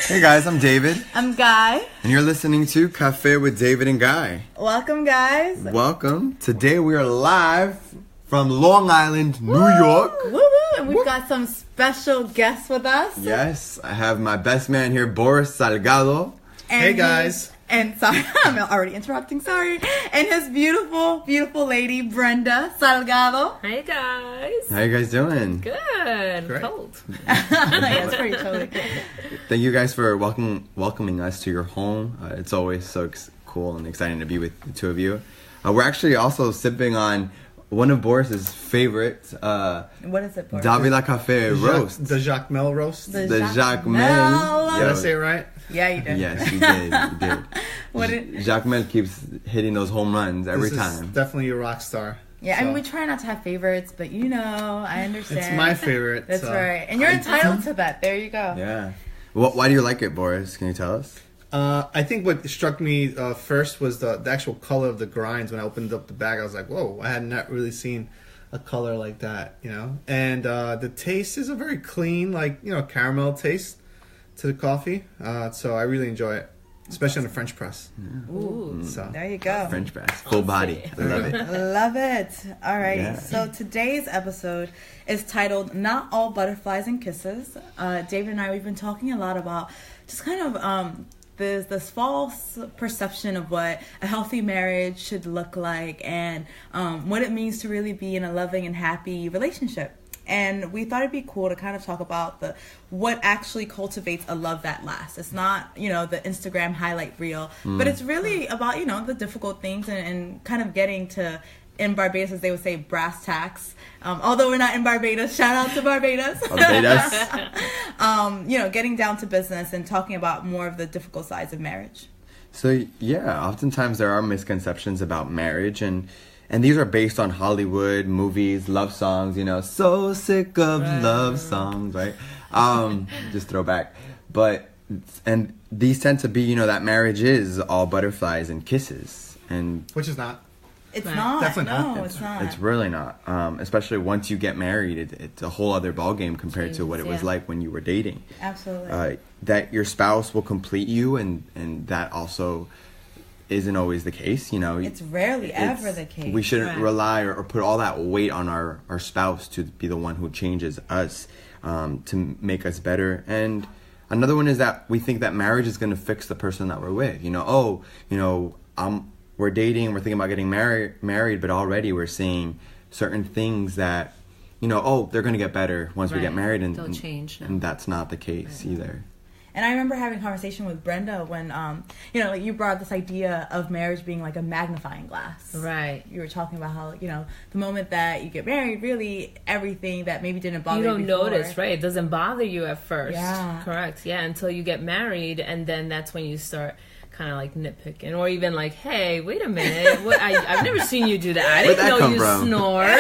Hey guys, I'm David. I'm Gai. And you're listening to Kafe with David and Gai. Welcome, guys. Welcome. Today we are live from Long Island, New York. Woo woo! And we've got some special guests with us. Yes, I have my best man here, Boris Salgado. And hey guys. And sorry, I'm already interrupting, sorry. And his beautiful, beautiful lady, Brenda Salgado. Hey guys. How you guys doing? Good. Great. Cold. Yeah, it's pretty chilly. Thank you guys for welcoming us to your home. It's always so cool and exciting to be with the two of you. We're actually also sipping on one of Boris's favorite What is it, Boris? Davila Kafe roast. The Chapman roast. The Did Chapman. I say it right? Yeah, you did. Yes, you did. What did... Jacques keeps hitting those home runs every This time. is definitely a rock star. Yeah, so. I mean, we try not to have favorites, but you know, I understand. It's my favorite. That's so. right. And you're entitled to that. There you go. Yeah. Why do you like it, Boris? Can you tell us? I think what struck me first was the actual color of the grinds. When I opened up the bag, I was like, whoa, I had not really seen a color like that, you know? And the taste is a very clean, caramel taste to the coffee. So I really enjoy it, especially on the French press. Yeah. Ooh. So. There you go. French press. Full body. I love it. Love it. All right. Yeah. So today's episode is titled Not All Butterflies and Kisses. David and I, we've been talking a lot about just kind of there's this false perception of what a healthy marriage should look like and what it means to really be in a loving and happy relationship. And we thought it'd be cool to kind of talk about what actually cultivates a love that lasts. It's not, the Instagram highlight reel, but it's really about, the difficult things and kind of getting to, in Barbados, as they would say, brass tacks. Although we're not in Barbados, shout out to Barbados. Getting down to business and talking about more of the difficult sides of marriage. So, yeah, oftentimes there are misconceptions about marriage, and these are based on Hollywood, movies, love songs, so sick of love songs, right? Just throwback. And these tend to be, that marriage is all butterflies and kisses. Which is not. It's Right. not. Definitely not. No, it's not. It's really not. Especially once you get married, it's a whole other ballgame compared to what it was like when you were dating. Absolutely. That your spouse will complete you, and that also isn't always the case. It's rarely ever the case. We shouldn't Right. rely or put all that weight on our spouse to be the one who changes us to make us better. And another one is that we think that marriage is going to fix the person that we're with. We're dating, we're thinking about getting married, but already we're seeing certain things that, they're going to get better once we get married, and they'll change. and that's not the case either. And I remember having a conversation with Brenda when, you brought this idea of marriage being like a magnifying glass. Right. You were talking about how, the moment that you get married, really everything that maybe didn't bother you don't before. notice, right? It doesn't bother you at first. Yeah. Correct. Yeah, until you get married, and then that's when you start kind of like nitpicking, or even like, hey, wait a minute, I've never seen you do that. I didn't know you snored, or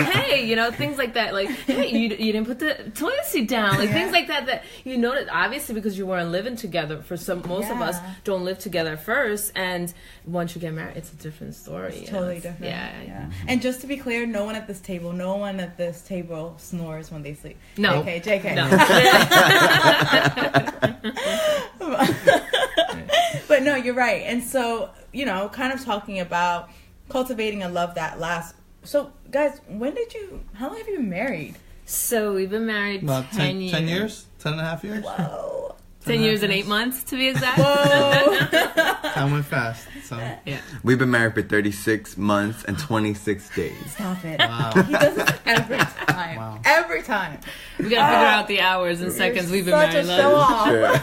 hey, things like that. Like, hey, you didn't put the toilet seat down, like things like that you notice, obviously, because you weren't living together. For most of us don't live together first, and once you get married, it's a different story. It's totally different. Yeah. And just to be clear, no one at this table snores when they sleep. No. JK. No. But no, you're right. And so, kind of talking about cultivating a love that lasts. So, guys, how long have you been married? So we've been married About 10 years. 10 years? 10.5 years? Whoa. 10 years and 8 months, to be exact. Whoa. Time went fast. So. Yeah. We've been married for 36 months and 26 days. Stop it. Wow. He does this every time. Wow. Every time. We gotta figure out the hours and seconds we've been Such married. a show off. Sure.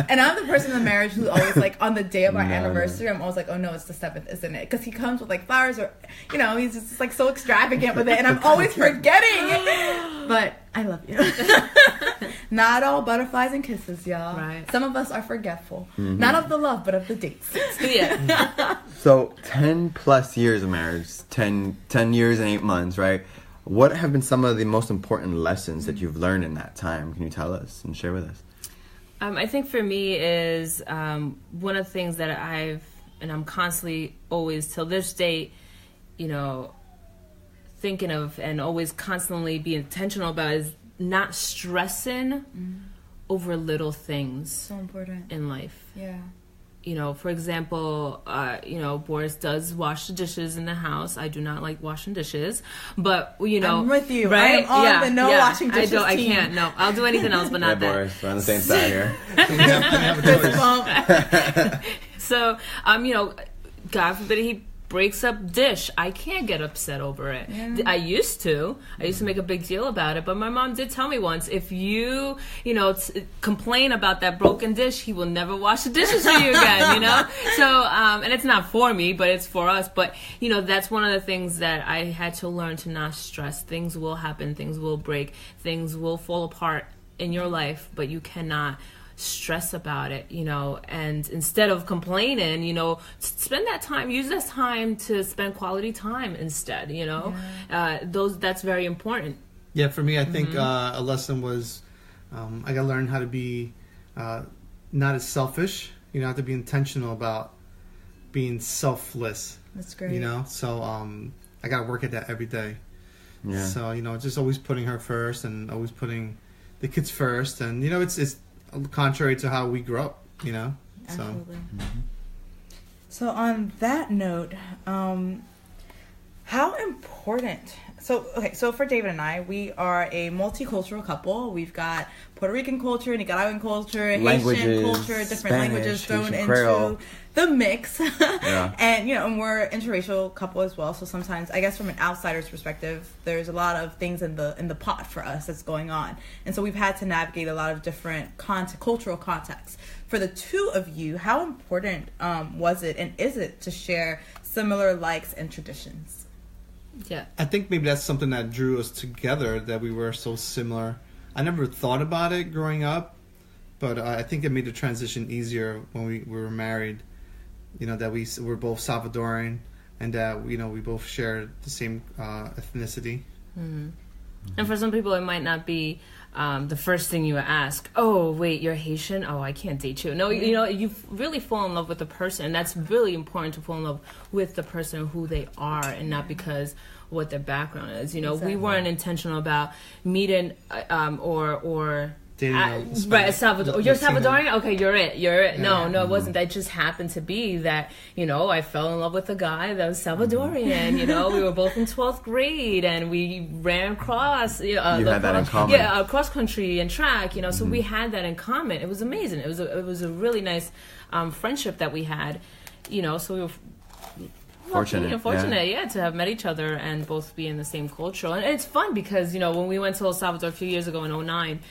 And I'm the person in the marriage who's always like, on the day of our anniversary, I'm always like, oh no, it's the 7th, isn't it? Because he comes with like flowers, or he's just like so extravagant with it, and I'm always forgetting. But I love you. Not all butterflies and kisses, y'all. Right. Some of us are forgetful. Not of the love, but of the dates. Yeah. So 10 plus years of marriage, 10 years and 8 months, right? What have been some of the most important lessons that you've learned in that time? Can you tell us and share with us? I think for me is one of the things that I'm constantly always till this date, thinking of and always constantly be intentional about is not stressing over little things. So important in life. Yeah. You know, for example, Boris does wash the dishes in the house. I do not like washing dishes, but you know, I'm with you. Right? I am on the no washing dishes team. I can't. No, I'll do anything else, but not that. Boris, we're on the same side here. So, God forbid he breaks up dish. I can't get upset over it. Yeah. I used to make a big deal about it, but my mom did tell me once, if you complain about that broken dish, he will never wash the dishes for you again, So, and it's not for me, but it's for us. But, that's one of the things that I had to learn to not stress. Things will happen, things will break, things will fall apart in your life, but you cannot stress about it, and instead of complaining, spend that time, use this time to spend quality time instead, that's very important. Yeah, for me, I think a lesson was I got to learn how to be not as selfish, have to be intentional about being selfless. That's great. So I got to work at that every day. Yeah. So, just always putting her first and always putting the kids first, and it's contrary to how we grew up, Absolutely. So on that note, how important... So for David and I, we are a multicultural couple. We've got Puerto Rican culture, Nicaraguan culture, Haitian culture, different Spanish, languages thrown Haitian into Creole. The mix. Yeah. And, and we're an interracial couple as well. So sometimes, I guess from an outsider's perspective, there's a lot of things in the pot for us that's going on. And so we've had to navigate a lot of different cultural contexts. For the two of you, how important was it and is it to share similar likes and traditions? Yeah, I think maybe that's something that drew us together, that we were so similar. I never thought about it growing up, but I think it made the transition easier when we were married. That we were both Salvadoran, and that we both shared the same ethnicity. Mm-hmm. And for some people, it might not be the first thing you ask. Oh, wait, you're Haitian? Oh, I can't date you. No, you really fall in love with the person, and that's really important, to fall in love with the person, who they are, and not because what their background is. Exactly. We weren't intentional about meeting or Dating right, Salvador. You're Salvadorian? Okay, you're it. Yeah. No, it wasn't. That just happened to be that, I fell in love with a guy that was Salvadorian. We were both in 12th grade, and we ran cross. You had that in common. Yeah, cross country and track, so we had that in common. It was amazing. It was a really nice friendship that we had, so we were fortunate, to have met each other and both be in the same culture. And it's fun because, when we went to El Salvador a few years ago in 2009,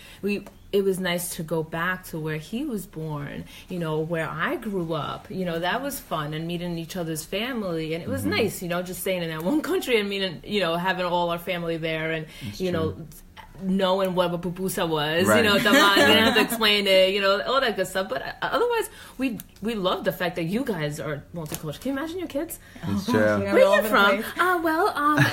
it was nice to go back to where he was born, where I grew up. That was fun, and meeting each other's family. And it was nice, just staying in that one country and meeting, having all our family there, and, knowing what a pupusa was, right. Taman, you didn't have to explain it, all that good stuff. But otherwise, we love the fact that you guys are multicultural. Can you imagine your kids? It's true. Where are you from?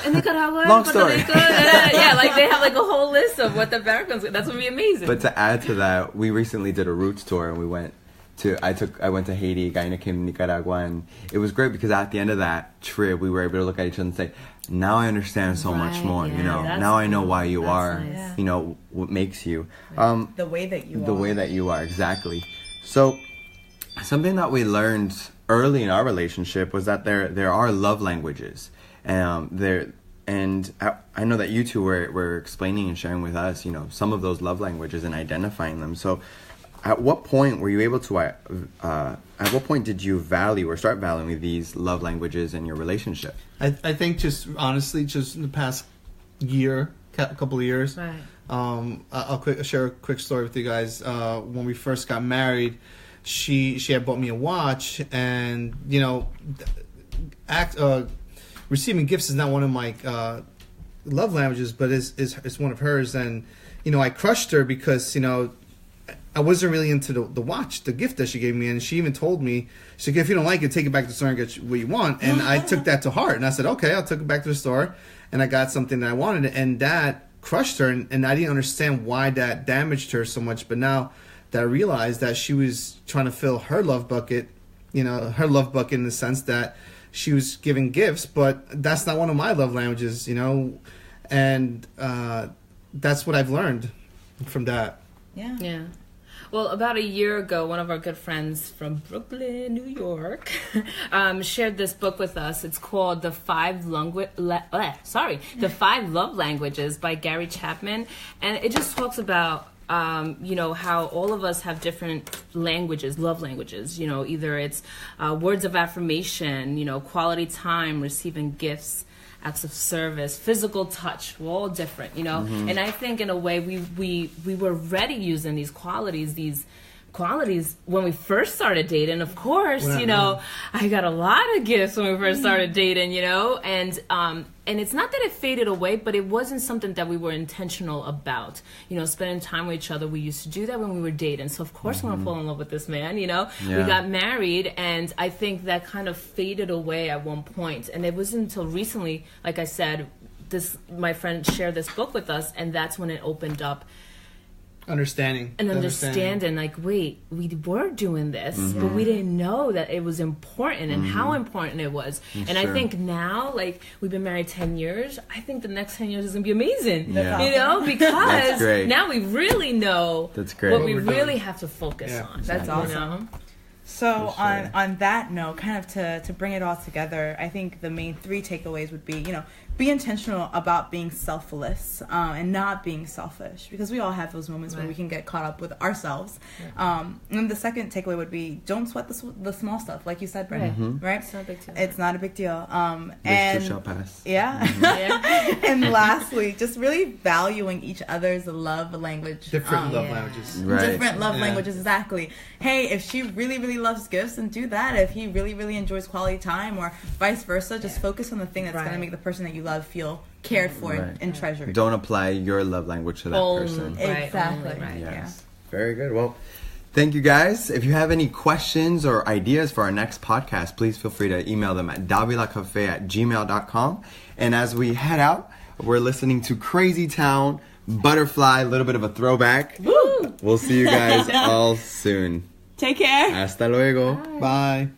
In Nicaragua. Long story. Yeah, like they have like a whole list of what their backgrounds. That's gonna be amazing. But to add to that, we recently did a roots tour, and we went to Haiti, Gaina came to Nicaragua, and it was great because at the end of that trip, we were able to look at each other and say, now I understand so much more, now I know why you are, nice. What makes you. The way that you are. The way that you are, exactly. So, something that we learned early in our relationship was that there are love languages. And I know that you two were explaining and sharing with us, some of those love languages and identifying them. So, at what point were you able to, at what point did you value or start valuing these love languages in your relationship? I think just honestly, just in the past couple of years. Right. I'll share a quick story with you guys. When we first got married, she had bought me a watch, and receiving gifts is not one of my love languages, but is one of hers. And I crushed her because I wasn't really into the watch, the gift that she gave me, and she even told me, she said, if you don't like it, take it back to the store and get what you want. And I took that to heart, and I said, okay, I'll take it back to the store, and I got something that I wanted, and that crushed her, and I didn't understand why that damaged her so much. But now that I realized that she was trying to fill her love bucket, in the sense that she was giving gifts, but that's not one of my love languages, and that's what I've learned from that. Yeah. Yeah. Well, about a year ago, one of our good friends from Brooklyn, New York, shared this book with us. It's called The Five Love Languages by Gary Chapman. And it just talks about, how all of us have different languages, love languages. Either it's words of affirmation, quality time, receiving gifts, acts of service, physical touch. We're all different, And I think in a way we were already using these qualities when we first started dating. Of course, I got a lot of gifts when we first started dating, and it's not that it faded away, but it wasn't something that we were intentional about. Spending time with each other. We used to do that when we were dating. So of course, when I fall in love with this man, we got married, and I think that kind of faded away at one point. And it wasn't until recently, like I said, my friend shared this book with us, and that's when it opened up. Understanding, like, wait, we were doing this, but we didn't know that it was important and how important it was. And I think now, like, we've been married 10 years, I think the next 10 years is going to be amazing, because now we really know what we really have to focus on. That's awesome. So on that note, kind of to bring it all together, I think the main 3 takeaways would be, be intentional about being selfless and not being selfish, because we all have those moments where we can get caught up with ourselves. And the second takeaway would be, don't sweat the small stuff, like you said, Brennan. Right? It's not a big deal. It's not a big deal. This too shall pass. Yeah. And lastly, just really valuing each other's love language. Different love languages. Right. Different love languages, exactly. Hey, if she really, really loves gifts, then do that. If he really, really enjoys quality time, or vice versa, just focus on the thing that's going to make the person that you love feel cared for and treasured. Don't apply your love language to that person. Exactly. Yes. Yeah. Very good. Well, thank you guys. If you have any questions or ideas for our next podcast, please feel free to email them at davilakafe@gmail.com. And as we head out, we're listening to Crazy Town, Butterfly, a little bit of a throwback. Woo! We'll see you guys all soon. Take care. Hasta luego. Bye.